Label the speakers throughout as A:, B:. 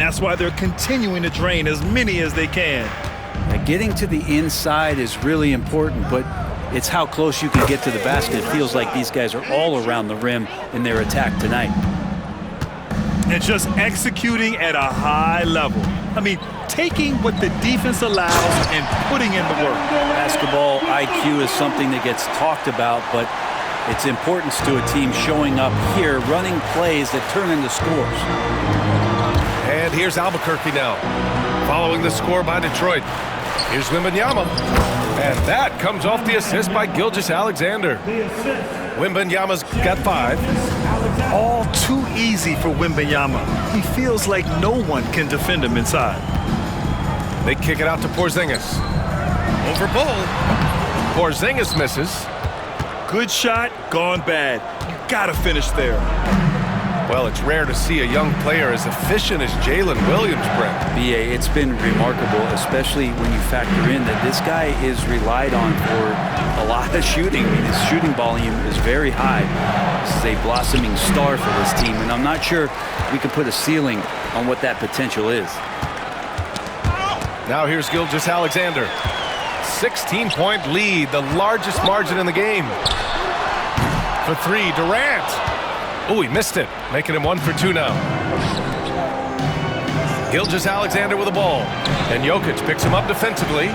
A: That's why they're continuing to drain as many as they can.
B: Getting to the inside is really important, but it's how close you can get to the basket. It feels like these guys are all around the rim in their attack tonight.
A: And just executing at a high level. I mean, taking what the defense allows and putting in the work.
B: Basketball IQ is something that gets talked about, but its importance to a team showing up here, running plays that turn into scores.
C: And here's Albuquerque now, following the score by Detroit. Here's Wembanyama, and that comes off the assist by Gilgeous-Alexander. Wembanyama's got 5.
A: All too easy for Wembanyama. He feels like no one can defend him inside.
C: They kick it out to Porzingis. Over Bull. Porzingis misses.
A: Good shot, gone bad. You gotta finish there.
C: Well, it's rare to see a young player as efficient as Jalen Williams, Brent.
B: B.A., it's been remarkable, especially when you factor in that this guy is relied on for a lot of shooting. I mean, his shooting volume is very high. This is a blossoming star for this team, and I'm not sure we can put a ceiling on what that potential is.
C: Now here's Gilgeous-Alexander. 16-point lead, the largest margin in the game. For 3, Durant. Oh, he missed it, making him 1 for 2 now. Gilgeous-Alexander with the ball, and Jokic picks him up defensively.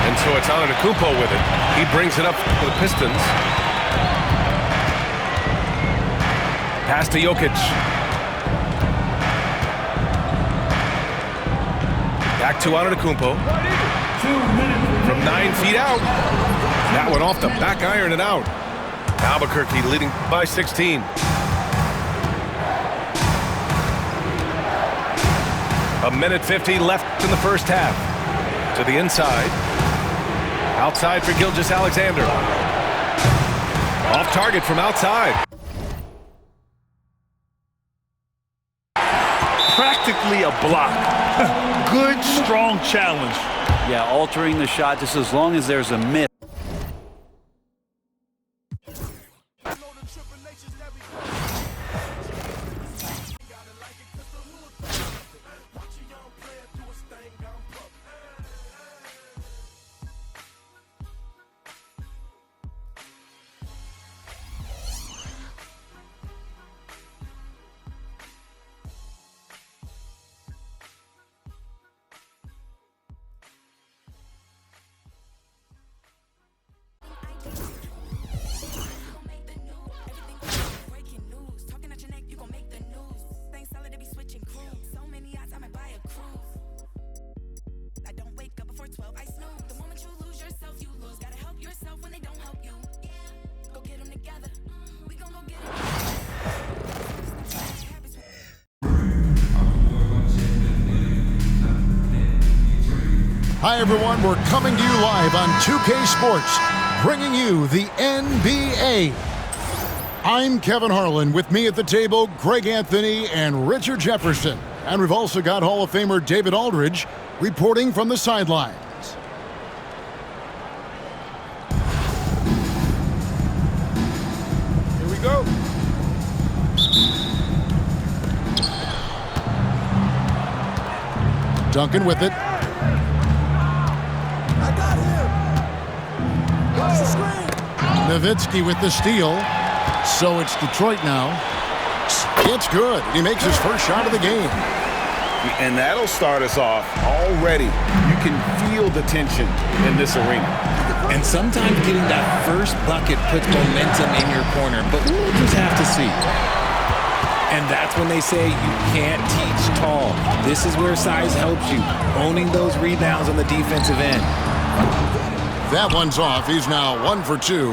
C: And so it's Antetokounmpo with it. He brings it up for the Pistons. Pass to Jokic. Back to Antetokounmpo. From 9 feet out. That one off the back iron and out. Albuquerque leading by 16. A minute 50 left in the first half. To the inside. Outside for Gilgeous-Alexander. Off target from outside.
A: Practically a block. Good, strong challenge.
B: Yeah, altering the shot just as long as there's a miss.
D: Hi, everyone. We're coming to you live on 2K Sports, bringing you the NBA. I'm Kevin Harlan. With me at the table, Greg Anthony and Richard Jefferson. And we've also got Hall of Famer David Aldridge reporting from the sidelines.
C: Here we go.
D: Duncan with it. Nowitzki with the steal. So it's Detroit now. It's good. He makes his first shot of the game.
E: And that'll start us off already. You can feel the tension in this arena.
F: And sometimes getting that first bucket puts momentum in your corner, but we'll just have to see. And that's when they say you can't teach tall. This is where size helps you, owning those rebounds on the defensive end.
D: That one's off. He's now 1 for 2.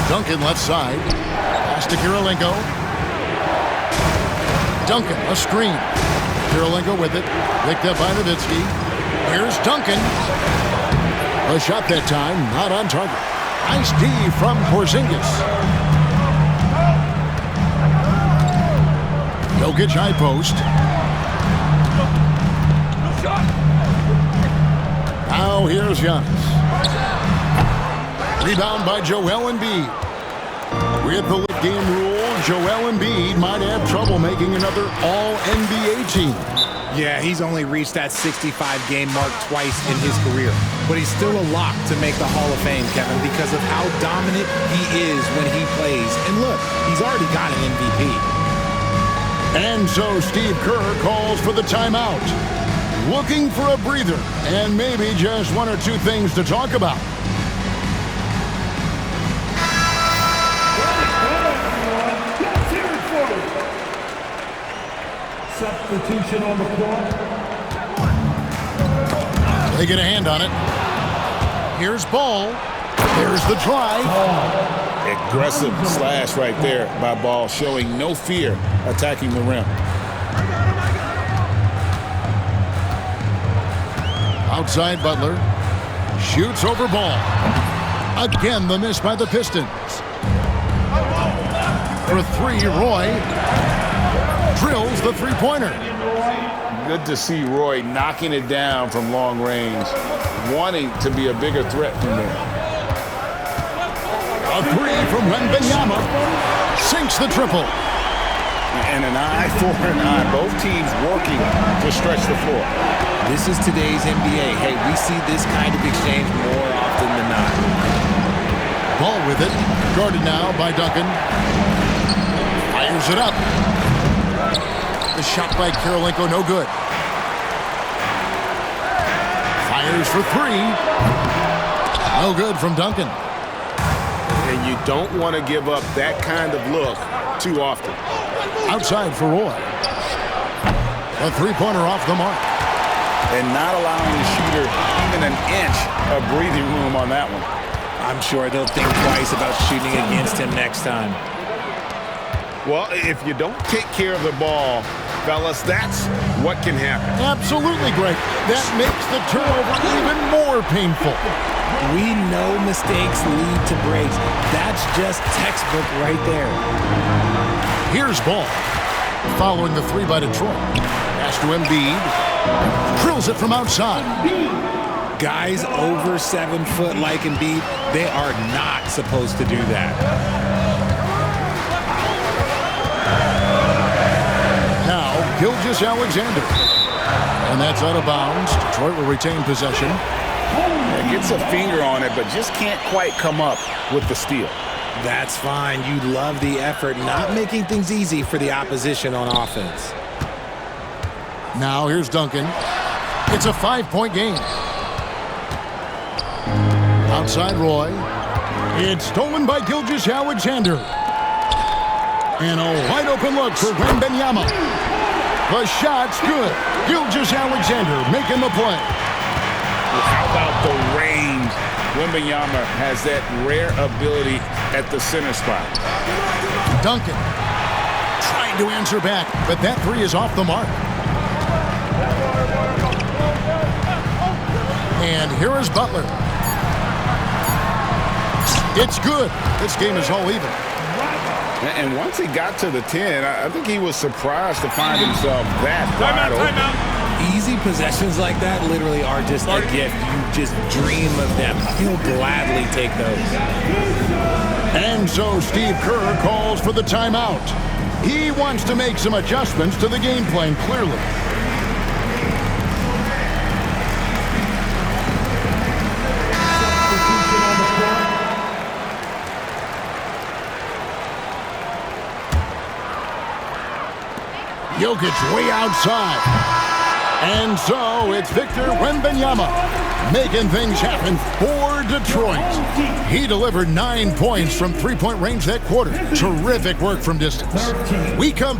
D: Duncan left side. Pass to Kirilenko. Duncan, a screen. Kirilenko with it. Picked up by Nowitzki. Here's Duncan. A shot that time, not on target. Nice D from Porzingis. Jokic high post. Now here's Giannis. Rebound by Joel Embiid. With the 65-game rule, Joel Embiid might have trouble making another All-NBA team.
F: Yeah, he's only reached that 65-game mark twice in his career. But he's still a lock to make the Hall of Fame, Kevin, because of how dominant he is when he plays. And look, he's already got an MVP.
D: And so Steve Kerr calls for the timeout. Looking for a breather and maybe just one or two things to talk about.
G: Substitution on the floor.
D: They get a hand on it. Here's Ball. There's the try.
E: Aggressive slash right there by Ball, showing no fear attacking the rim.
D: Outside Butler. Shoots over Ball. Again, the miss by the Pistons. For three, Roy drills the three-pointer.
E: Good to see Roy knocking it down from long range, wanting to be a bigger threat from there.
D: A three from Wembanyama. Sinks the triple.
E: And an eye for an eye. Both teams working to stretch the floor.
F: This is today's NBA. Hey, we see this kind of exchange more often than not.
D: Ball with it. Guarded now by Duncan. Fires it up. The shot by Karolinko, no good. Fires for three. No good from Duncan.
E: And you don't want to give up that kind of look too often.
D: Outside for Roy. A three-pointer off the mark.
E: And not allowing the shooter even an inch of breathing room on that one.
F: I'm sure they'll think twice about shooting against him next time.
E: Well, if you don't take care of the ball, fellas, that's what can happen.
D: Absolutely, Greg. That makes the turnover even more painful.
F: We know mistakes lead to breaks. That's just textbook right there.
D: Here's Ball. Following the three by Detroit. Pass to Embiid. Drills it from outside.
F: Guys over 7 foot like Embiid, they are not supposed to do that.
D: Now, Gilgeous Alexander. And that's out of bounds. Detroit will retain possession.
E: Gets a finger on it, but just can't quite come up with the steal.
F: That's fine. You love the effort, not making things easy for the opposition on offense.
D: Now, here's Duncan. It's a 5-point game. Outside Roy. It's stolen by Gilgeous Alexander. And a wide open look for Wembanyama. The shot's good. Gilgeous Alexander making the play.
E: How about the range? Wembanyama has that rare ability at the center spot.
D: Duncan trying to answer back, but that three is off the mark. And here is Butler. It's good. This game is all even.
E: And once he got to the 10, I think he was surprised to find himself that wide open.
F: Easy possessions like that literally are just a gift. You just dream of them. He'll gladly take those.
D: And so Steve Kerr calls for the timeout. He wants to make some adjustments to the game plan, clearly. Jokic way outside. And so it's Victor Wembanyama making things happen for Detroit. He delivered 9 points from three-point range that quarter. Terrific work from distance. We come...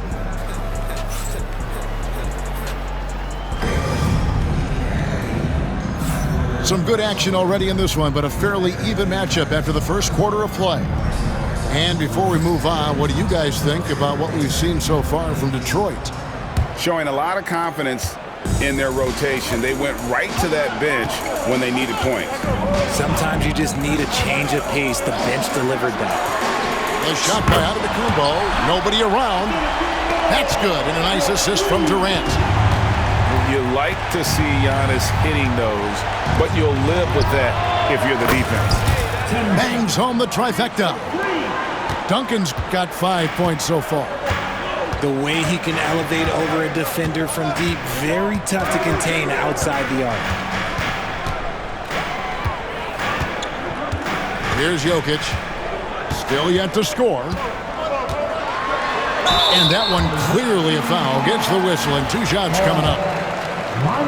D: Some good action already in this one, but a fairly even matchup after the first quarter of play. And before we move on, what do you guys think about what we've seen so far from Detroit?
E: Showing a lot of confidence in their rotation. They went right to that bench when they needed points.
F: Sometimes you just need a change of pace. The bench delivered that.
D: A shot by Antetokounmpo. Nobody around. That's good. And a nice assist from Durant.
E: You like to see Giannis hitting those, but you'll live with that if you're the defense.
D: Bangs home the trifecta. Duncan's got 5 points so far.
F: The way he can elevate over a defender from deep, very tough to contain outside the arc.
D: Here's Jokic. Still yet to score. And that one clearly a foul. Gets the whistle and 2 shots coming up.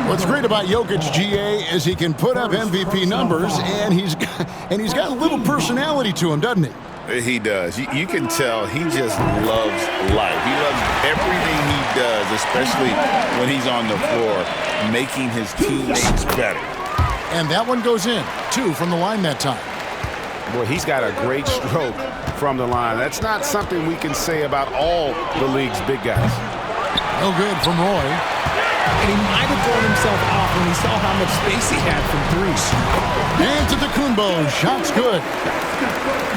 D: What's great about Jokic, GA, is he can put up MVP numbers, and he's got a little personality to him, doesn't he?
E: He does. You can tell he just loves life. He loves everything he does, especially when he's on the floor, making his teammates better.
D: And that one goes in. 2 from the line that time.
E: Boy, he's got a great stroke from the line. That's not something we can say about all the league's big guys.
D: No good from Roy.
F: And he might have thrown himself off when he saw how much space he had from 3.
D: And to Antetokounmpo. Shot's good.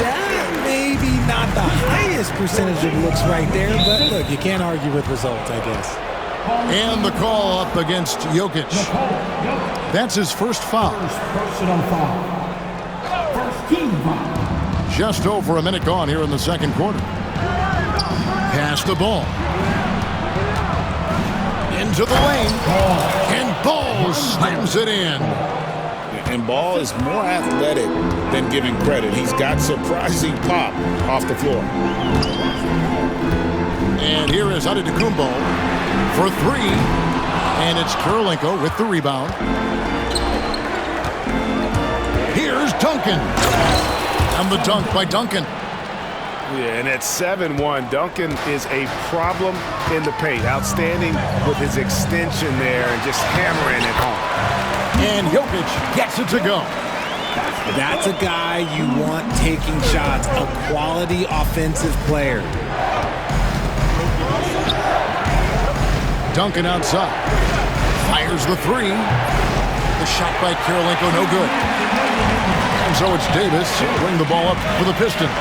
F: That maybe not the highest percentage of looks right there, but look, you can't argue with results, I guess.
D: And the call up against Jokic. That's his first foul.
G: First personal foul. First team foul.
D: Just over a minute gone here in the second quarter. Pass the ball. Into the lane. And Ball slams it in.
E: And Ball is more athletic than giving credit. He's got surprising pop off the floor.
D: And here is Antetokounmpo for 3. And it's Kirilenko with the rebound. Here's Duncan. And the dunk by Duncan.
C: Yeah, and at 7-1, Duncan is a problem in the paint. Outstanding with his extension there and just hammering it home.
D: And Jokic gets it to go.
F: That's a guy you want taking shots, a quality offensive player.
D: Duncan outside. Fires the 3. The shot by Kirilenko, no good. And so it's Davis bring the ball up for the Pistons.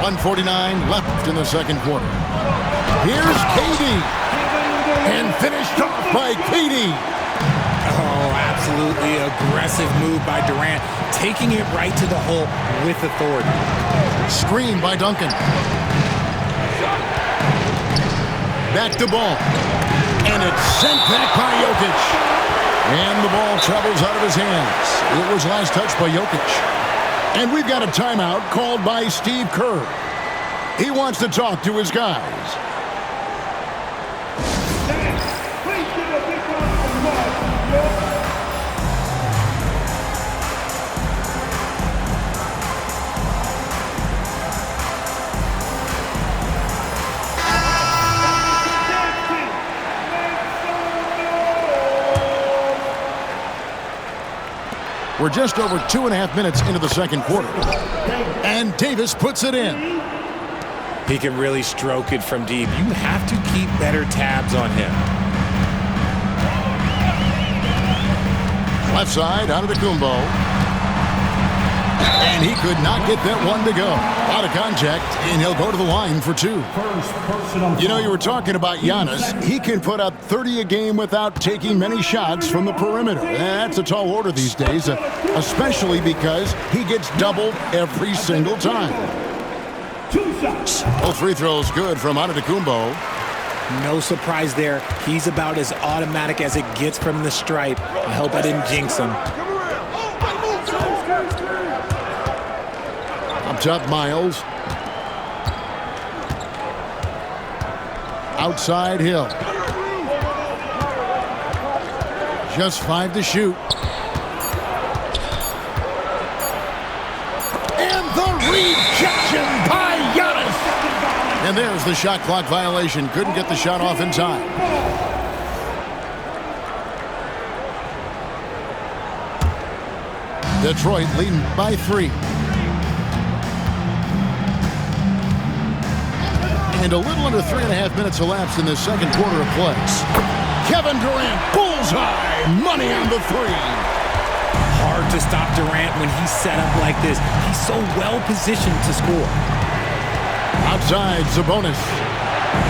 D: .149 left in the second quarter. Here's KD. And finished off by KD.
F: Oh, absolutely aggressive move by Durant, taking it right to the hole with authority.
D: Screen by Duncan. Back to Ball. And it's sent back by Jokic. And the ball travels out of his hands. It was last touched by Jokic. And we've got a timeout called by Steve Kerr. He wants to talk to his guys.
G: Please give a big round of applause.
D: We're just over 2.5 minutes into the second quarter. And Davis puts it in.
F: He can really stroke it from deep. You have to keep better tabs on him.
D: Left side, Antetokounmpo. And he could not get that one to go. Out of contact, and he'll go to the line for 2.
G: First personal
D: You know, you were talking about Giannis. He can put up 30 a game without taking many shots from the perimeter. That's a tall order these days, especially because he gets doubled every single time.
G: 2 shots.
D: Both free throws good from Antetokounmpo.
F: No surprise there. He's about as automatic as it gets from the stripe. I hope I didn't jinx him.
D: Up top, Miles. Outside, Hill. Just 5 to shoot. And the rejection by Giannis. And there's the shot clock violation. Couldn't get the shot off in time. Detroit leading by 3. And a little under 3.5 minutes elapsed in this second quarter of play. Kevin Durant, bullseye, money on the 3.
F: Hard to stop Durant when he's set up like this. He's so well positioned to score.
D: Outside, Sabonis.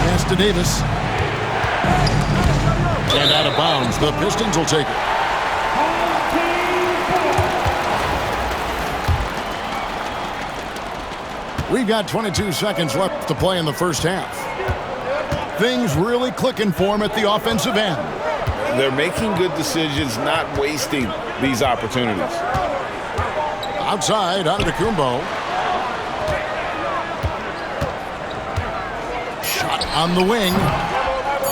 D: Pass to Davis. And out of bounds. The Pistons will take it. We've got 22 seconds left to play in the first half. Things really clicking for them at the offensive end.
E: They're making good decisions, not wasting these opportunities.
D: Outside, Antetokounmpo. Shot on the wing.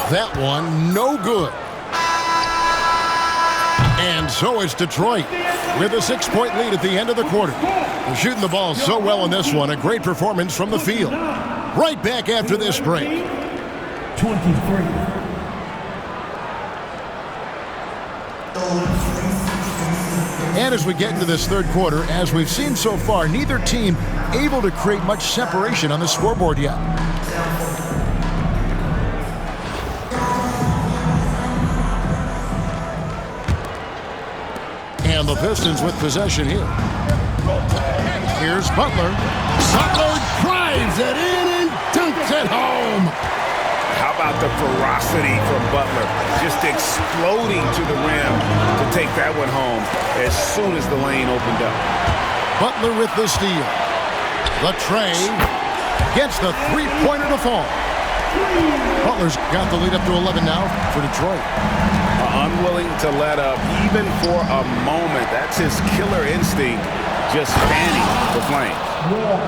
D: That one, no good. And so it's Detroit with a 6-point lead at the end of the quarter. They're shooting the ball so well in this one. A great performance from the field. Right back after this break.
G: 23.
D: And as we get into this third quarter, as we've seen so far, neither team able to create much separation on the scoreboard yet. And the Pistons with possession here. Here's Butler. Butler drives it in and dunks it home.
E: How about the ferocity from Butler? Just exploding to the rim to take that one home as soon as the lane opened up.
D: Butler with the steal. The tray gets the three-pointer to fall. Butler's got the lead up to 11 now for Detroit.
E: Unwilling to let up even for a moment. That's his killer instinct, just fanning the flames.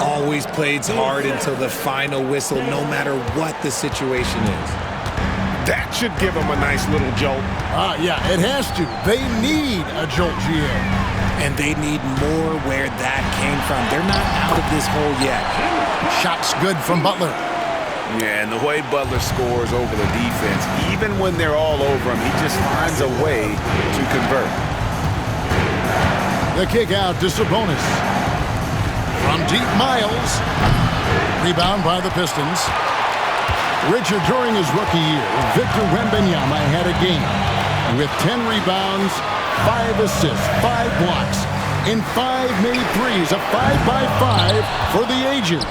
F: Always plays hard until the final whistle, no matter what the situation is.
E: That should give him a nice little jolt.
D: Yeah, it has to. They need a jolt, GA.
F: And they need more where that came from. They're not out of this hole yet.
D: Shot's good from Butler.
E: Yeah, and the way Butler scores over the defense, even when they're all over him, he just finds a way to convert.
D: The kick out to Sabonis. From deep, Miles. Rebound by the Pistons. Richard, during his rookie year, Victor Wembanyama had a game with 10 rebounds, 5 assists, 5 blocks, and 5 made threes, a 5-by-5 for the ages.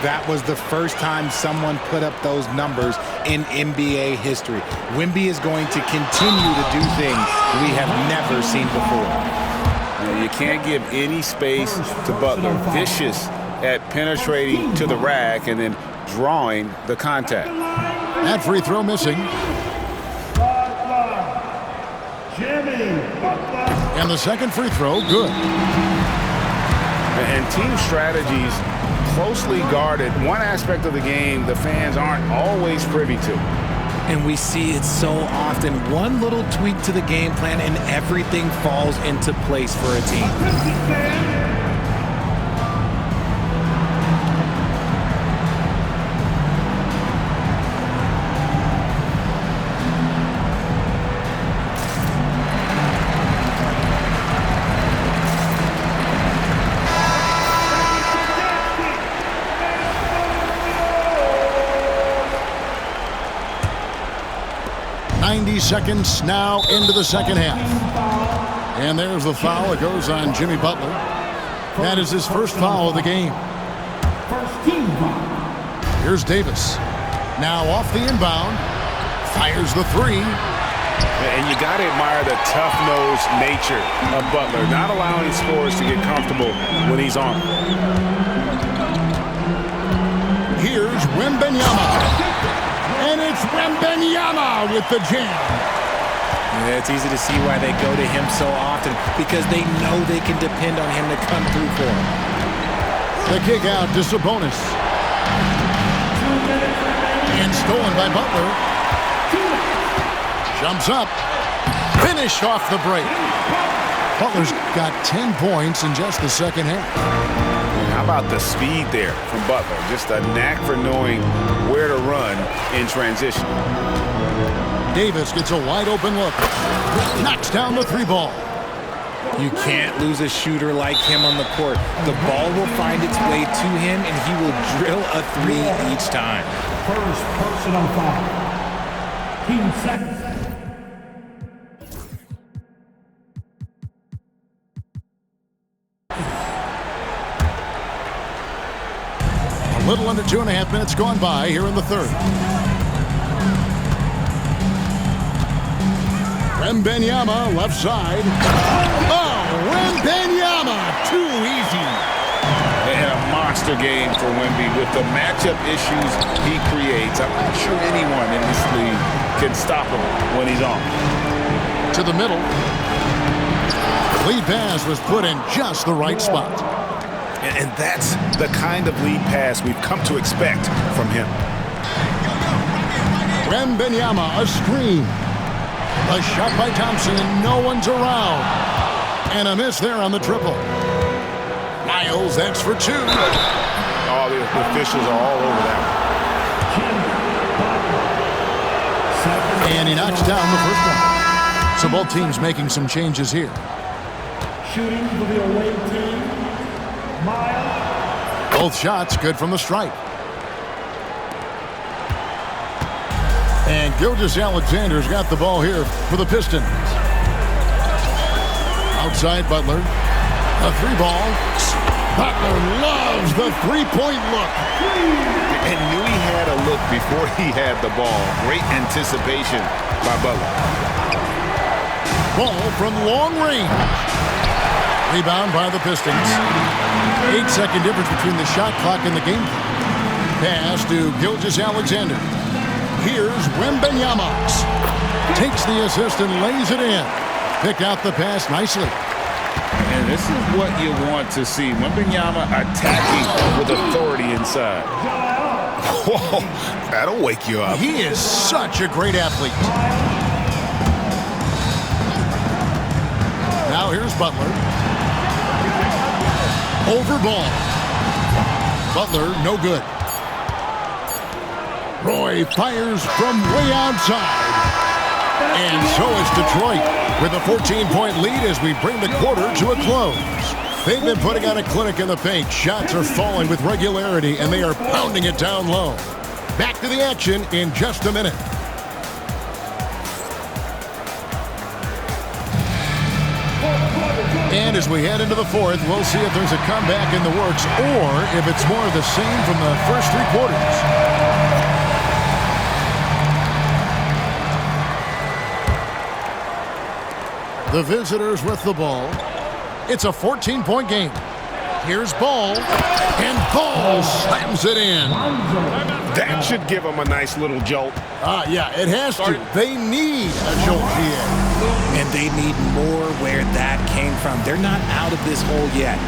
F: That was the first time someone put up those numbers in NBA history. Wemby is going to continue to do things we have never seen before.
E: You can't give any space to Butler. Vicious at penetrating to the rack and then drawing the contact.
D: That free throw missing. And the second free throw, good.
E: And team strategies closely guarded. One aspect of the game the fans aren't always privy to.
F: And we see it so often. One little tweak to the game plan and everything falls into place for a team.
D: Seconds now into the second half. And there's the foul. It goes on Jimmy Butler. That is his first foul of the game. Here's Davis. Now off the inbound. Fires the three.
E: And you got to admire the tough-nosed nature of Butler, not allowing scorers to get comfortable when he's on.
D: Here's Wembanyama. And it's Wembanyama with the jam.
F: Yeah, it's easy to see why they go to him so often, because they know they can depend on him to come through for them.
D: The kick out to Sabonis. And stolen by Butler. Jumps up. Finished off the break. Butler's got 10 points in just the second half.
E: How about the speed there from Butler? Just a knack for knowing where to run in transition.
D: Davis gets a wide open look. Knocks down the three ball.
F: You can't lose a shooter like him on the court. The ball will find its way to him, and he will drill a three each time.
G: First personal foul. Team seconds.
D: A little under 2.5 minutes gone by here in the third. Wembanyama, left side. Oh, Wembanyama, too easy.
E: And a monster game for Wemby with the matchup issues he creates. I'm not sure anyone in this league can stop him when he's on.
D: To the middle. Lead pass was put in just the right spot.
H: And that's the kind of lead pass we've come to expect from him.
D: Wembanyama, a screen. A shot by Thompson, and no one's around. And a miss there on the triple. Miles, that's for two.
H: Oh, the officials are all over that
D: one. And he knocks down the first one. So both teams making some changes here.
G: Shooting for the away team, Miles.
D: Both shots good from the stripe. And Gilgeous-Alexander's got the ball here for the Pistons. Outside Butler. A three ball. Butler loves the three-point look.
E: And knew he had a look before he had the ball. Great anticipation by Butler.
D: Ball from long range. Rebound by the Pistons. 8-second difference between the shot clock and the game clock. Pass to Gilgeous-Alexander. Here's Wembanyama. Takes the assist and lays it in. Picked out the pass nicely.
E: And this is what you want to see. Wembanyama attacking with authority inside.
H: Whoa, that'll wake you up.
D: He is such a great athlete. Now here's Butler. Over ball. Butler, no good. Roy fires from way outside. And so is Detroit with a 14-point lead as we bring the quarter to a close. They've been putting on a clinic in the paint. Shots are falling with regularity, and they are pounding it down low. Back to the action in just a minute. And as we head into the fourth, we'll see if there's a comeback in the works or if it's more of the same from the first three quarters. The visitors with the ball. It's a 14-point game. Here's Ball, and Ball slams it in.
H: That should give them a nice little jolt.
D: Yeah, it has to. They need a jolt here.
F: And they need more where that came from. They're not out of this hole yet.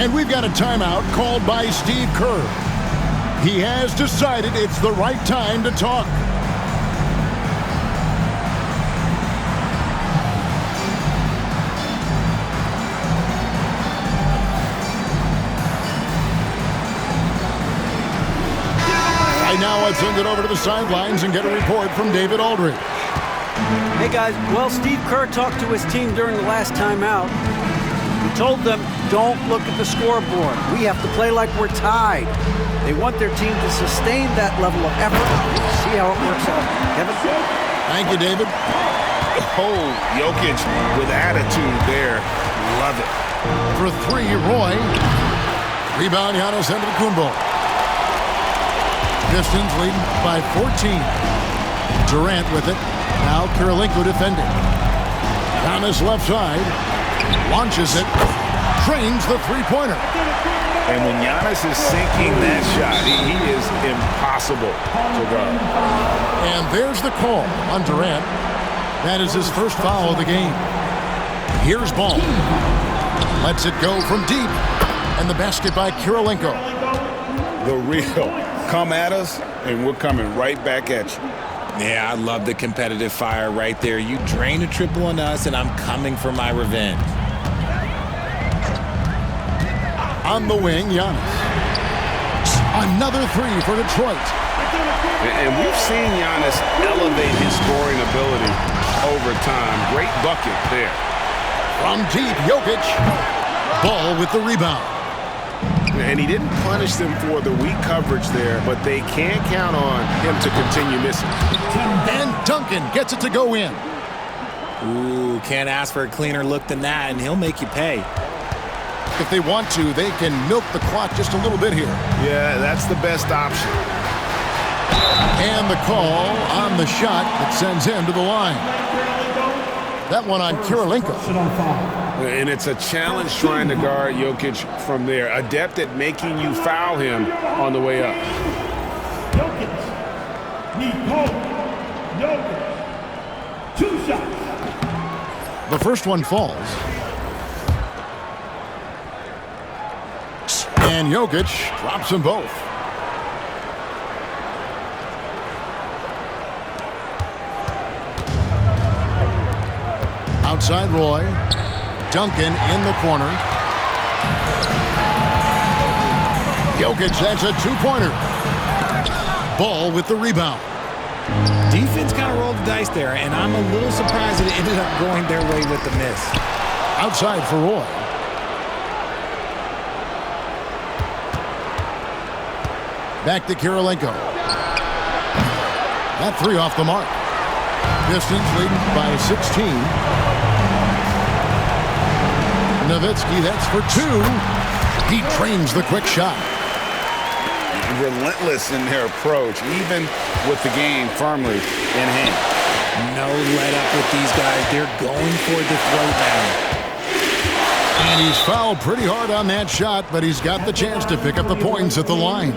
D: And we've got a timeout called by Steve Kerr. He has decided it's the right time to talk. Now let's send it over to the sidelines and get a report from David Aldridge.
I: Hey guys, well, Steve Kerr talked to his team during the last timeout. He told them, don't look at the scoreboard. We have to play like we're tied. They want their team to sustain that level of effort. See how it works out. Kevin?
D: Thank you, David.
E: Oh, Jokic with attitude there. Love it.
D: For three, Roy. Rebound, Giannis Antetokounmpo. Pistons leading by 14. Durant with it. Now Kirilenko defending. Giannis left side. Launches it. Trains the three-pointer.
E: And when Giannis is sinking that shot, he is impossible to guard.
D: And there's the call on Durant. That is his first foul of the game. Here's Ball. Lets it go from deep. And the basket by Kirilenko.
E: The real. Come at us, and we're coming right back at you.
F: Yeah, I love the competitive fire right there. You drain a triple on us, and I'm coming for my revenge.
D: On the wing, Giannis. Another three for Detroit.
H: And we've seen Giannis elevate his scoring ability over time. Great bucket there.
D: From deep, Jokic. Ball with the rebound.
H: And he didn't punish them for the weak coverage there, but they can't count on him to continue missing.
D: And Duncan gets it to go in.
F: Ooh, can't ask for a cleaner look than that, and he'll make you pay.
D: If they want to, they can milk the clock just a little bit here.
H: Yeah, that's the best option.
D: And the call on the shot that sends him to the line. That one on Kirilenko.
H: And it's a challenge trying to guard Jokic from there. Adept at making you foul him on the way up.
G: Jokic. Nikola Jokic. 2 shots.
D: The first one falls. And Jokic drops them both. Outside Roy. Duncan in the corner. Jokic, that's a 2-pointer. Ball with the rebound.
F: Defense kind of rolled the dice there, and I'm a little surprised that it ended up going their way with the miss.
D: Outside for Roy. Back to Kirilenko. That 3 off the mark. Pistons leading by 16. Nowitzki, that's for 2. He trains the quick shot.
E: Relentless in their approach, even with the game firmly in hand.
F: No let up with these guys. They're going for the throwdown.
D: And he's fouled pretty hard on that shot, but he's got the chance to pick up the points at the line.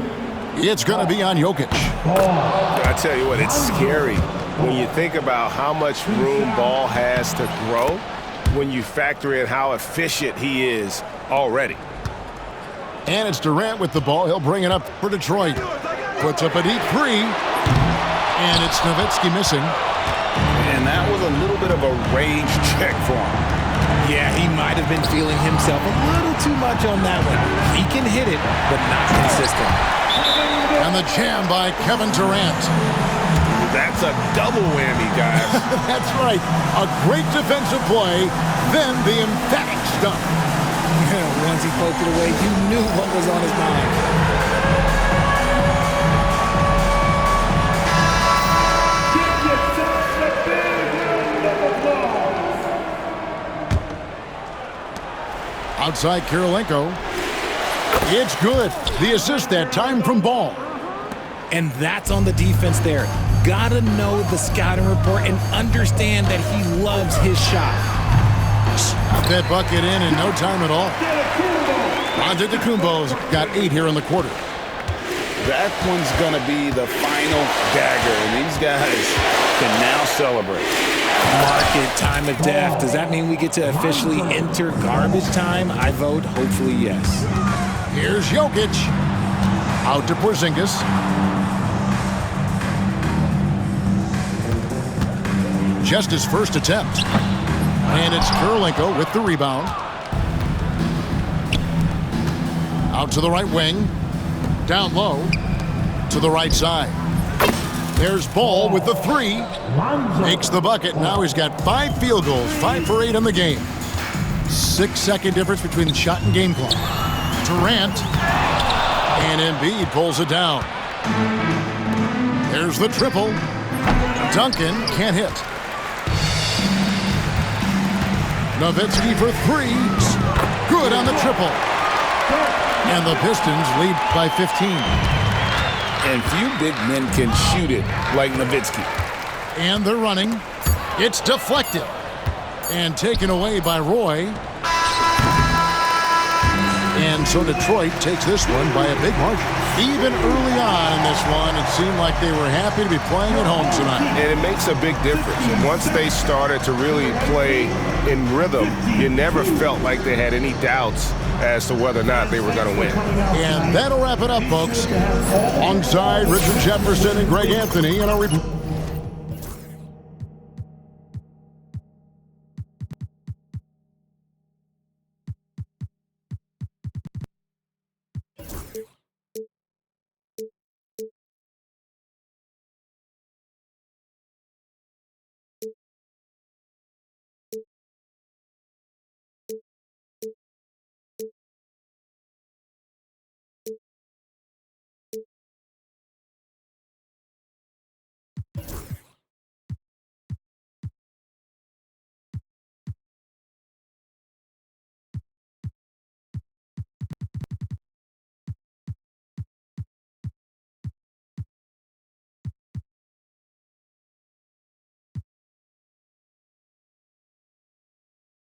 D: It's going to be on Jokic.
H: I tell you what, it's scary when you think about how much room Ball has to grow when you factor in how efficient he is already.
D: And it's Durant with the ball. He'll bring it up for Detroit. Puts up a deep 3. And it's Nowitzki missing.
E: And that was a little bit of a range check for him.
F: Yeah, he might have been feeling himself a little too much on that one. He can hit it, but not consistent.
D: And the jam by Kevin Durant.
H: That's a double whammy, guys.
D: That's right. A great defensive play, then the emphatic stuff.
F: Once he poked it away, you knew what was on his mind.
G: Give yourself a big round of applause.
D: Outside Kirilenko. It's good. The assist that time from Ball.
F: And that's on the defense there. Gotta know the scouting report and understand that he loves his shot.
D: Got that bucket in no time at all. Antetokounmpo's got 8 here in the quarter.
E: That one's going to be the final dagger, and these guys can now celebrate.
F: Market time of death. Does that mean we get to officially enter garbage time? I vote hopefully yes.
D: Here's Jokic. Out to Porzingis. Just his first attempt. And it's Kirilenko with the rebound. Out to the right wing. Down low. To the right side. There's Ball with the 3. Makes the bucket. Now he's got 5 field goals. 5 for 8 in the game. 6-second difference between the shot and game clock. Durant. And Embiid pulls it down. There's the triple. Duncan can't hit. Nowitzki for 3. Good on the triple. And the Pistons lead by 15.
E: And few big men can shoot it like Nowitzki.
D: And they're running. It's deflected. And taken away by Roy. And so Detroit takes this one by a big margin. Even early on in this one, it seemed like they were happy to be playing at home tonight.
H: And it makes a big difference. Once they started to really play in rhythm, you never felt like they had any doubts as to whether or not they were going to win.
D: And that'll wrap it up, folks. Alongside Richard Jefferson and Greg Anthony in our